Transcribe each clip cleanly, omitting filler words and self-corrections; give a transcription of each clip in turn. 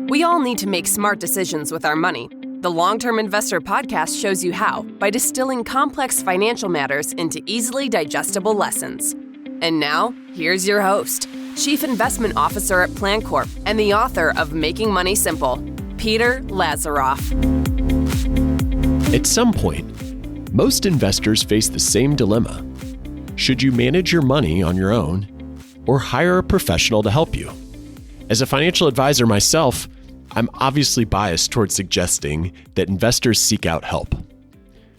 We all need to make smart decisions with our money. The Long-Term Investor Podcast shows you how by distilling complex financial matters into easily digestible lessons. And now, here's your host, Chief Investment Officer at PlanCorp and the author of Making Money Simple, Peter Lazaroff. At some point, most investors face the same dilemma. Should you manage your money on your own or hire a professional to help you? As a financial advisor myself, I'm obviously biased towards suggesting that investors seek out help.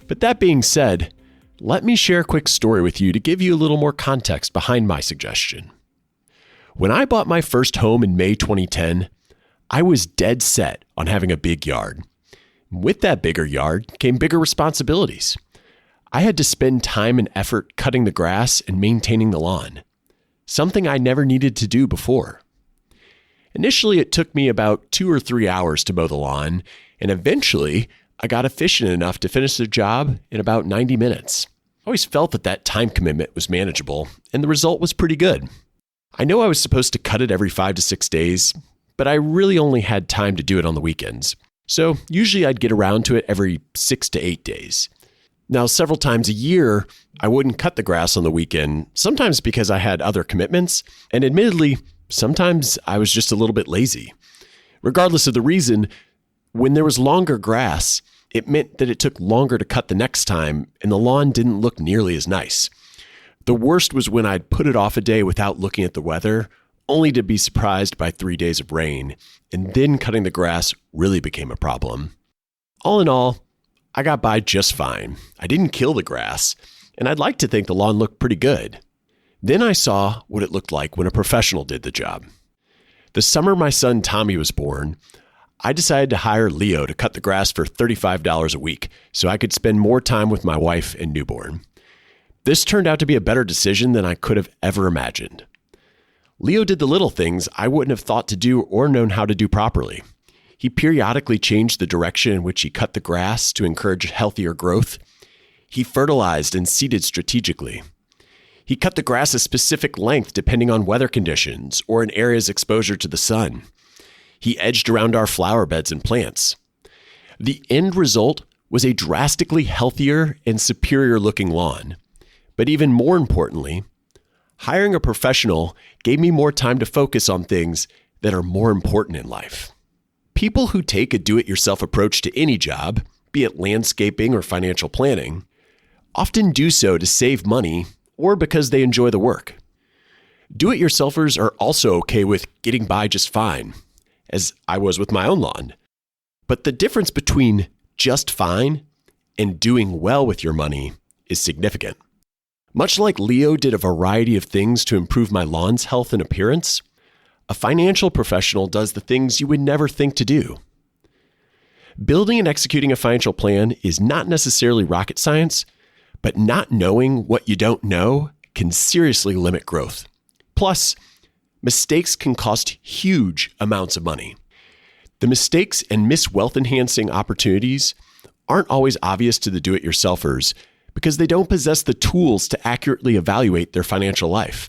But that being said, let me share a quick story with you to give you a little more context behind my suggestion. When I bought my first home in May 2010, I was dead set on having a big yard. With that bigger yard came bigger responsibilities. I had to spend time and effort cutting the grass and maintaining the lawn, something I never needed to do before. Initially, it took me about 2 or 3 hours to mow the lawn, and eventually, I got efficient enough to finish the job in about 90 minutes. I always felt that time commitment was manageable, and the result was pretty good. I know I was supposed to cut it every 5 to 6 days, but I really only had time to do it on the weekends. So usually I'd get around to it every 6 to 8 days. Now, several times a year, I wouldn't cut the grass on the weekend, sometimes because I had other commitments, and admittedly, sometimes I was just a little bit lazy. Regardless of the reason, when there was longer grass, it meant that it took longer to cut the next time, and the lawn didn't look nearly as nice. The worst was when I'd put it off a day without looking at the weather, only to be surprised by 3 days of rain, and then cutting the grass really became a problem. All in all, I got by just fine. I didn't kill the grass, and I'd like to think the lawn looked pretty good. Then I saw what it looked like when a professional did the job. The summer my son Tommy was born, I decided to hire Leo to cut the grass for $35 a week so I could spend more time with my wife and newborn. This turned out to be a better decision than I could have ever imagined. Leo did the little things I wouldn't have thought to do or known how to do properly. He periodically changed the direction in which he cut the grass to encourage healthier growth. He fertilized and seeded strategically. He cut the grass a specific length depending on weather conditions or an area's exposure to the sun. He edged around our flower beds and plants. The end result was a drastically healthier and superior looking lawn. But even more importantly, hiring a professional gave me more time to focus on things that are more important in life. People who take a do-it-yourself approach to any job, be it landscaping or financial planning, often do so to save money or because they enjoy the work. Do-it-yourselfers are also okay with getting by just fine, as I was with my own lawn. But the difference between just fine and doing well with your money is significant. Much like Leo did a variety of things to improve my lawn's health and appearance, a financial professional does the things you would never think to do. Building and executing a financial plan is not necessarily rocket science, but not knowing what you don't know can seriously limit growth. Plus, mistakes can cost huge amounts of money. The mistakes and missed wealth-enhancing opportunities aren't always obvious to the do-it-yourselfers because they don't possess the tools to accurately evaluate their financial life.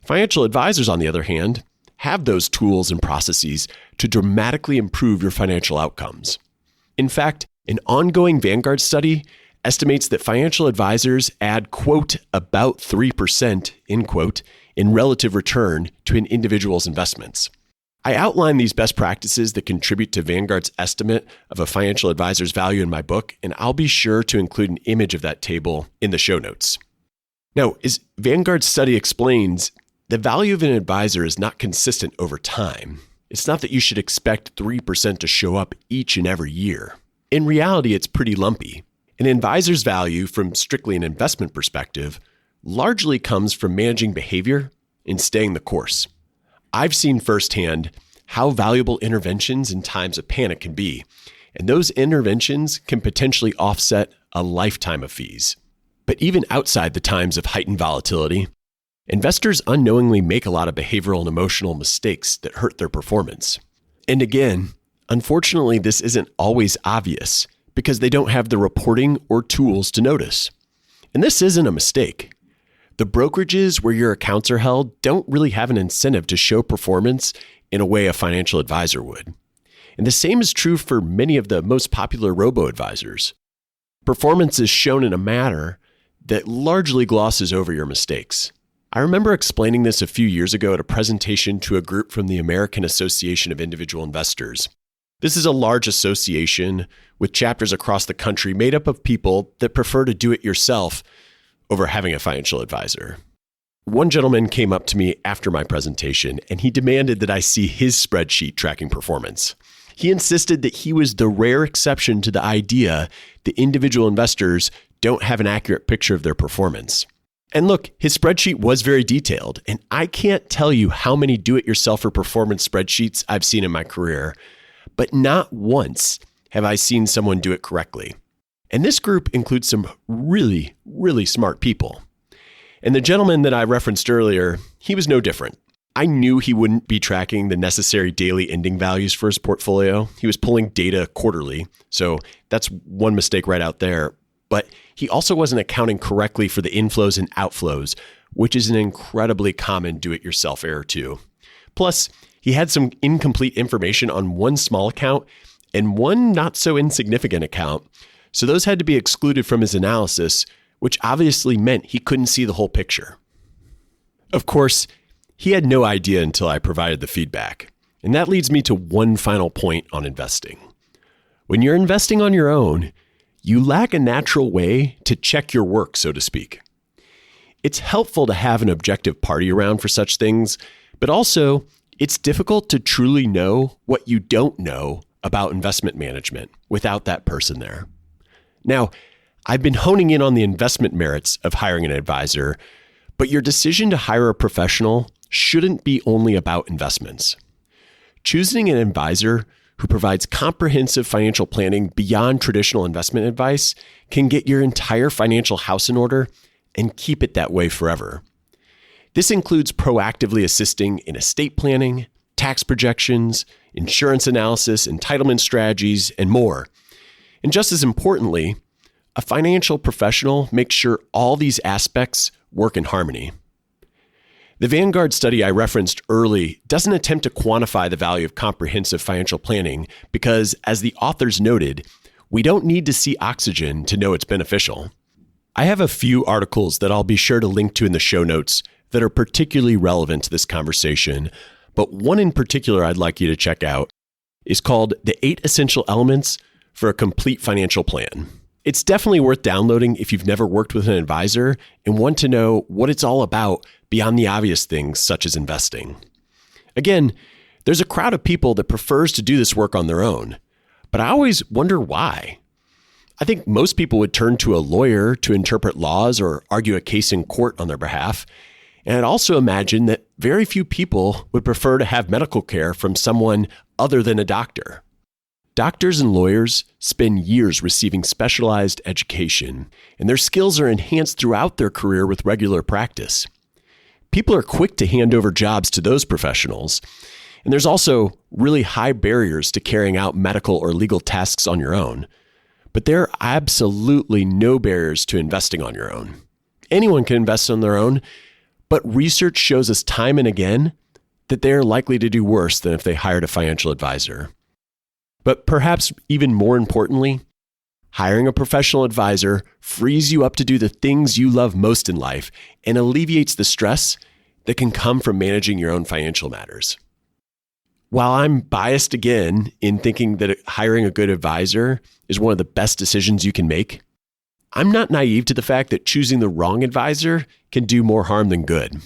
Financial advisors, on the other hand, have those tools and processes to dramatically improve your financial outcomes. In fact, an ongoing Vanguard study estimates that financial advisors add, quote, about 3%, end quote, in relative return to an individual's investments. I outline these best practices that contribute to Vanguard's estimate of a financial advisor's value in my book, and I'll be sure to include an image of that table in the show notes. Now, as Vanguard's study explains, the value of an advisor is not consistent over time. It's not that you should expect 3% to show up each and every year. In reality, it's pretty lumpy. An advisor's value, from strictly an investment perspective, largely comes from managing behavior and staying the course. I've seen firsthand how valuable interventions in times of panic can be, and those interventions can potentially offset a lifetime of fees. But even outside the times of heightened volatility, investors unknowingly make a lot of behavioral and emotional mistakes that hurt their performance. And again, unfortunately, this isn't always obvious because they don't have the reporting or tools to notice. And this isn't a mistake. The brokerages where your accounts are held don't really have an incentive to show performance in a way a financial advisor would. And the same is true for many of the most popular robo-advisors. Performance is shown in a manner that largely glosses over your mistakes. I remember explaining this a few years ago at a presentation to a group from the American Association of Individual Investors. This is a large association with chapters across the country made up of people that prefer to do it yourself over having a financial advisor. One gentleman came up to me after my presentation and he demanded that I see his spreadsheet tracking performance. He insisted that he was the rare exception to the idea that individual investors don't have an accurate picture of their performance. And look, his spreadsheet was very detailed, and I can't tell you how many do-it-yourselfer performance spreadsheets I've seen in my career, but not once have I seen someone do it correctly. And this group includes some really, really smart people. And the gentleman that I referenced earlier, he was no different. I knew he wouldn't be tracking the necessary daily ending values for his portfolio. He was pulling data quarterly, so that's one mistake right out there. But he also wasn't accounting correctly for the inflows and outflows, which is an incredibly common do-it-yourself error too. Plus, he had some incomplete information on one small account and one not so insignificant account, so those had to be excluded from his analysis, which obviously meant he couldn't see the whole picture. Of course, he had no idea until I provided the feedback. And that leads me to one final point on investing. When you're investing on your own, you lack a natural way to check your work, so to speak. It's helpful to have an objective party around for such things, but also it's difficult to truly know what you don't know about investment management without that person there. Now, I've been honing in on the investment merits of hiring an advisor, but your decision to hire a professional shouldn't be only about investments. Choosing an advisor who provides comprehensive financial planning beyond traditional investment advice can get your entire financial house in order and keep it that way forever. This includes proactively assisting in estate planning, tax projections, insurance analysis, entitlement strategies, and more. And just as importantly, a financial professional makes sure all these aspects work in harmony. The Vanguard study I referenced early doesn't attempt to quantify the value of comprehensive financial planning because, as the authors noted, we don't need to see oxygen to know it's beneficial. I have a few articles that I'll be sure to link to in the show notes that are particularly relevant to this conversation, but one in particular I'd like you to check out is called The 8 Essential Elements for a Complete Financial Plan. It's definitely worth downloading if you've never worked with an advisor and want to know what it's all about beyond the obvious things such as investing. Again, there's a crowd of people that prefers to do this work on their own, but I always wonder why. I think most people would turn to a lawyer to interpret laws or argue a case in court on their behalf. And I'd also imagine that very few people would prefer to have medical care from someone other than a doctor. Doctors and lawyers spend years receiving specialized education, and their skills are enhanced throughout their career with regular practice. People are quick to hand over jobs to those professionals, and there's also really high barriers to carrying out medical or legal tasks on your own. But there are absolutely no barriers to investing on your own. Anyone can invest on their own, but research shows us time and again that they are likely to do worse than if they hired a financial advisor. But perhaps even more importantly, hiring a professional advisor frees you up to do the things you love most in life and alleviates the stress that can come from managing your own financial matters. While I'm biased again in thinking that hiring a good advisor is one of the best decisions you can make, I'm not naive to the fact that choosing the wrong advisor can do more harm than good.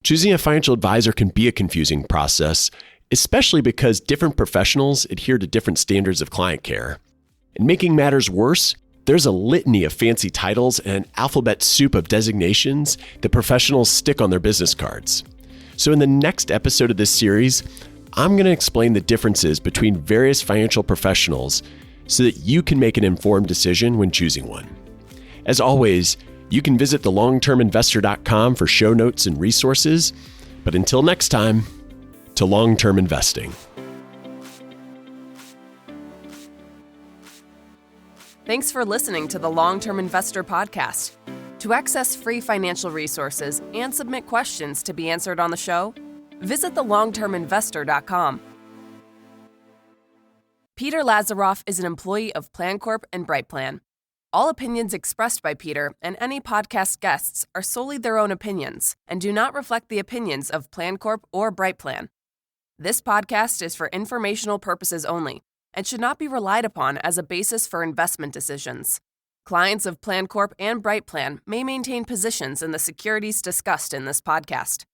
Choosing a financial advisor can be a confusing process, especially because different professionals adhere to different standards of client care. And making matters worse, there's a litany of fancy titles and an alphabet soup of designations that professionals stick on their business cards. So in the next episode of this series, I'm going to explain the differences between various financial professionals so that you can make an informed decision when choosing one. As always, you can visit thelongterminvestor.com for show notes and resources. But until next time, to long-term investing. Thanks for listening to the Long-Term Investor Podcast. To access free financial resources and submit questions to be answered on the show, visit thelongterminvestor.com. Peter Lazaroff is an employee of PlanCorp and BrightPlan. All opinions expressed by Peter and any podcast guests are solely their own opinions and do not reflect the opinions of PlanCorp or BrightPlan. This podcast is for informational purposes only and should not be relied upon as a basis for investment decisions. Clients of PlanCorp and BrightPlan may maintain positions in the securities discussed in this podcast.